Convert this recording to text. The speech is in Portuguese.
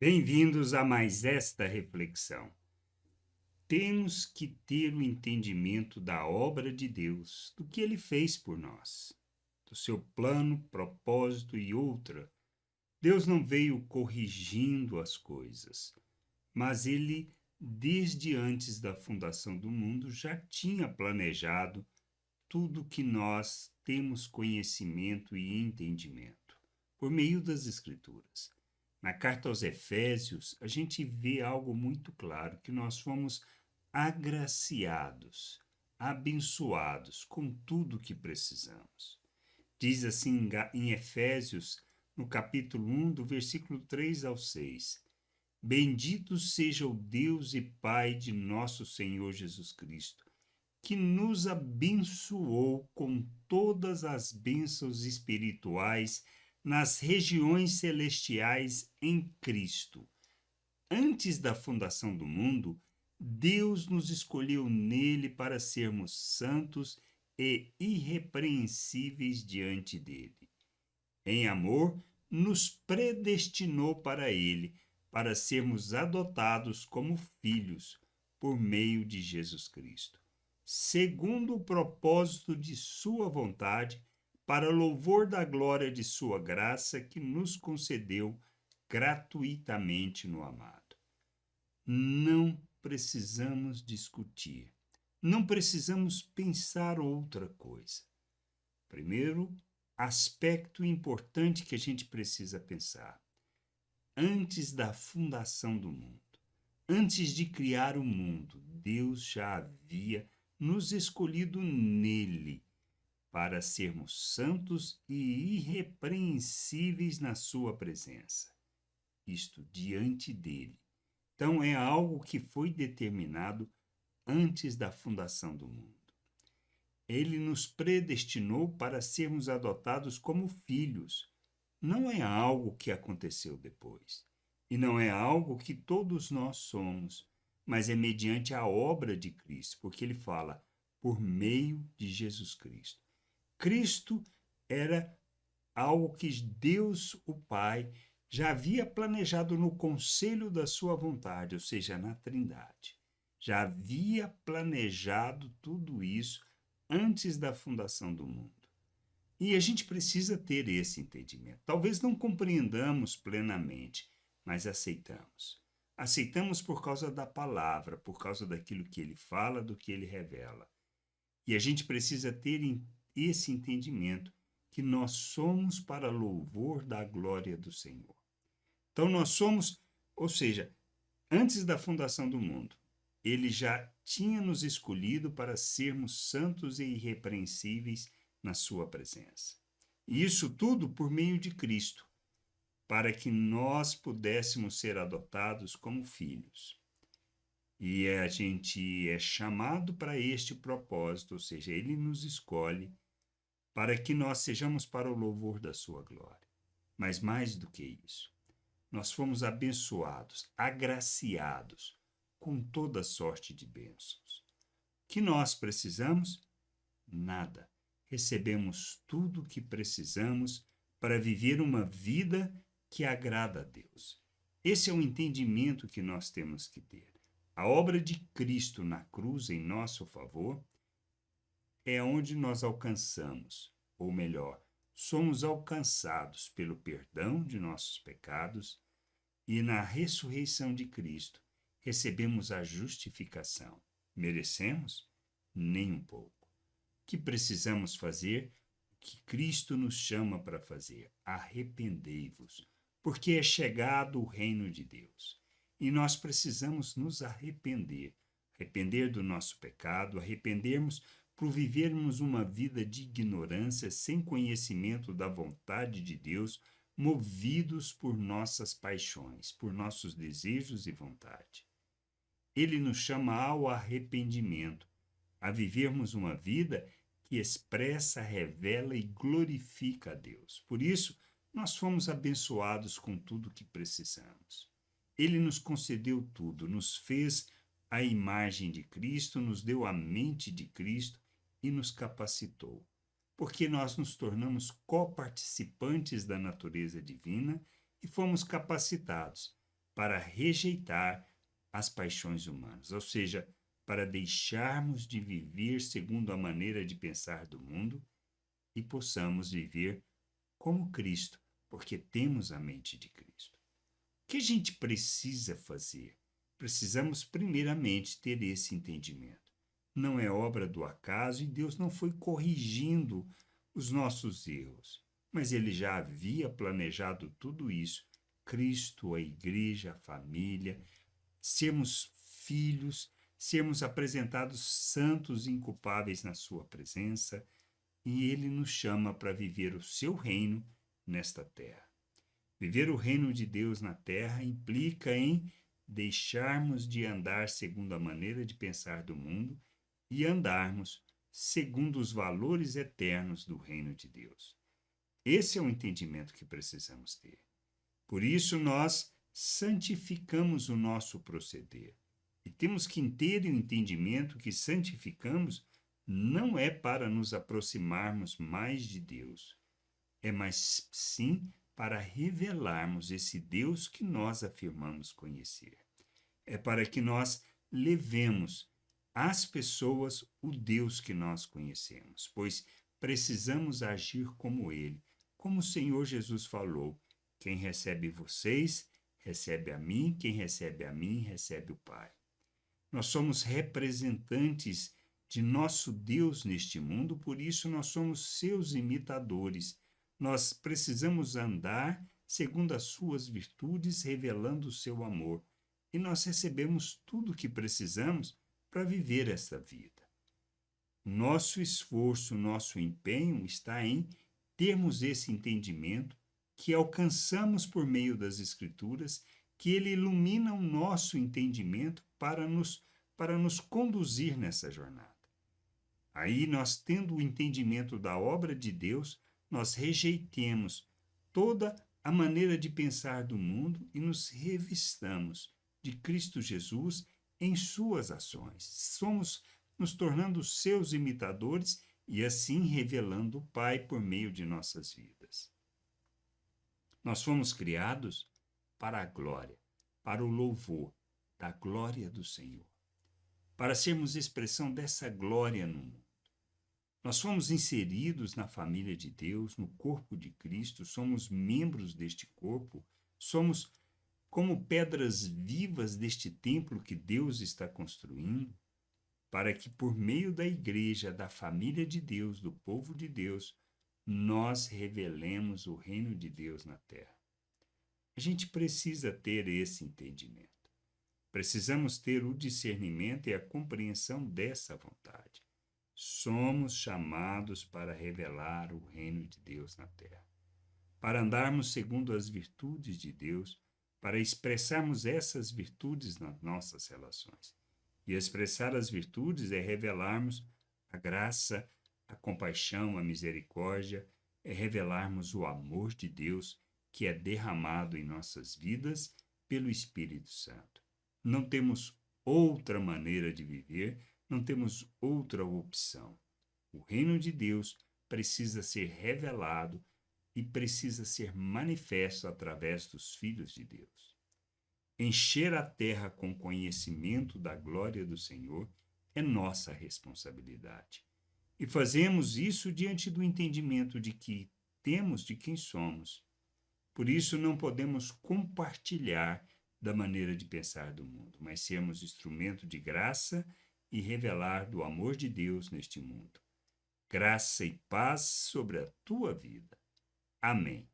Bem-vindos a mais esta reflexão. Temos que ter o entendimento da obra de Deus, do que Ele fez por nós, do seu plano, propósito e outra. Deus não veio corrigindo as coisas, mas Ele, desde antes da fundação do mundo, já tinha planejado tudo que nós temos conhecimento e entendimento, por meio das Escrituras. Na carta aos Efésios, a gente vê algo muito claro, que nós fomos agraciados, abençoados com tudo que precisamos. Diz assim em Efésios, no capítulo 1, do versículo 3 ao 6: Bendito seja o Deus e Pai de nosso Senhor Jesus Cristo, que nos abençoou com todas as bênçãos espirituais nas regiões celestiais em Cristo. Antes da fundação do mundo, Deus nos escolheu nele para sermos santos e irrepreensíveis diante dele. Em amor, nos predestinou para ele, para sermos adotados como filhos por meio de Jesus Cristo, segundo o propósito de sua vontade, para louvor da glória de sua graça que nos concedeu gratuitamente no amado. Não precisamos discutir, não precisamos pensar outra coisa. Primeiro aspecto importante que a gente precisa pensar: antes da fundação do mundo, antes de criar o mundo, Deus já havia nos escolhido nele para sermos santos e irrepreensíveis na sua presença, isto diante dele. Então é algo que foi determinado antes da fundação do mundo. Ele nos predestinou para sermos adotados como filhos. Não é algo que aconteceu depois. E não é algo que todos nós somos, mas é mediante a obra de Cristo, porque ele fala por meio de Jesus Cristo. Cristo era algo que Deus, o Pai, já havia planejado no conselho da sua vontade, ou seja, na Trindade. Já havia planejado tudo isso antes da fundação do mundo. E a gente precisa ter esse entendimento. Talvez não compreendamos plenamente, mas aceitamos. Aceitamos por causa da palavra, por causa daquilo que ele fala, do que ele revela. E a gente precisa ter esse entendimento que nós somos para louvor da glória do Senhor. Então nós somos, ou seja, antes da fundação do mundo, ele já tinha nos escolhido para sermos santos e irrepreensíveis na sua presença. E isso tudo por meio de Cristo, para que nós pudéssemos ser adotados como filhos. E a gente é chamado para este propósito, ou seja, ele nos escolhe para que nós sejamos para o louvor da sua glória. Mas mais do que isso, nós fomos abençoados, agraciados com toda sorte de bênçãos. Que nós precisamos? Nada. Recebemos tudo o que precisamos para viver uma vida que agrada a Deus. Esse é o entendimento que nós temos que ter. A obra de Cristo na cruz em nosso favor é onde nós alcançamos, ou melhor, somos alcançados pelo perdão de nossos pecados e na ressurreição de Cristo recebemos a justificação. Merecemos? Nem um pouco. O que precisamos fazer? O que Cristo nos chama para fazer? Arrependei-vos, porque é chegado o reino de Deus. E nós precisamos nos arrepender. Arrepender do nosso pecado, arrependermos por vivermos uma vida de ignorância, sem conhecimento da vontade de Deus, movidos por nossas paixões, por nossos desejos e vontade. Ele nos chama ao arrependimento, a vivermos uma vida que expressa, revela e glorifica a Deus. Por isso, nós fomos abençoados com tudo o que precisamos. Ele nos concedeu tudo, nos fez a imagem de Cristo, nos deu a mente de Cristo e nos capacitou, porque nós nos tornamos coparticipantes da natureza divina e fomos capacitados para rejeitar as paixões humanas, ou seja, para deixarmos de viver segundo a maneira de pensar do mundo e possamos viver como Cristo, porque temos a mente de Cristo. O que a gente precisa fazer? Precisamos primeiramente ter esse entendimento. Não é obra do acaso e Deus não foi corrigindo os nossos erros, mas Ele já havia planejado tudo isso. Cristo, a igreja, a família, sermos filhos, sermos apresentados santos e inculpáveis na sua presença, e Ele nos chama para viver o seu reino nesta terra. Viver o reino de Deus na terra implica em deixarmos de andar segundo a maneira de pensar do mundo e andarmos segundo os valores eternos do reino de Deus. Esse é o entendimento que precisamos ter. Por isso, nós santificamos o nosso proceder. E temos que ter o entendimento que santificamos não é para nos aproximarmos mais de Deus, é mais sim para revelarmos esse Deus que nós afirmamos conhecer. É para que nós levemos às pessoas o Deus que nós conhecemos, pois precisamos agir como Ele. Como o Senhor Jesus falou, quem recebe vocês, recebe a mim, quem recebe a mim, recebe o Pai. Nós somos representantes de nosso Deus neste mundo, por isso nós somos seus imitadores. Nós precisamos andar segundo as suas virtudes, revelando o seu amor. E nós recebemos tudo o que precisamos para viver esta vida. Nosso esforço, nosso empenho está em termos esse entendimento que alcançamos por meio das Escrituras, que ele ilumina o nosso entendimento para nos conduzir nessa jornada. Aí, nós tendo o entendimento da obra de Deus, nós rejeitemos toda a maneira de pensar do mundo e nos revistamos de Cristo Jesus em suas ações. Somos nos tornando seus imitadores e assim revelando o Pai por meio de nossas vidas. Nós fomos criados para a glória, para o louvor da glória do Senhor, para sermos expressão dessa glória no mundo. Nós fomos inseridos na família de Deus, no corpo de Cristo, somos membros deste corpo, somos como pedras vivas deste templo que Deus está construindo, para que por meio da igreja, da família de Deus, do povo de Deus, nós revelemos o reino de Deus na terra. A gente precisa ter esse entendimento. Precisamos ter o discernimento e a compreensão dessa vontade. Somos chamados para revelar o reino de Deus na terra, para andarmos segundo as virtudes de Deus, para expressarmos essas virtudes nas nossas relações. E expressar as virtudes é revelarmos a graça, a compaixão, a misericórdia, é revelarmos o amor de Deus que é derramado em nossas vidas pelo Espírito Santo. Não temos outra maneira de viver, não temos outra opção. O reino de Deus precisa ser revelado e precisa ser manifesto através dos filhos de Deus. Encher a terra com conhecimento da glória do Senhor é nossa responsabilidade. E fazemos isso diante do entendimento de que temos de quem somos. Por isso não podemos compartilhar da maneira de pensar do mundo, mas sermos instrumento de graça e revelar do amor de Deus neste mundo. Graça e paz sobre a tua vida. Amém.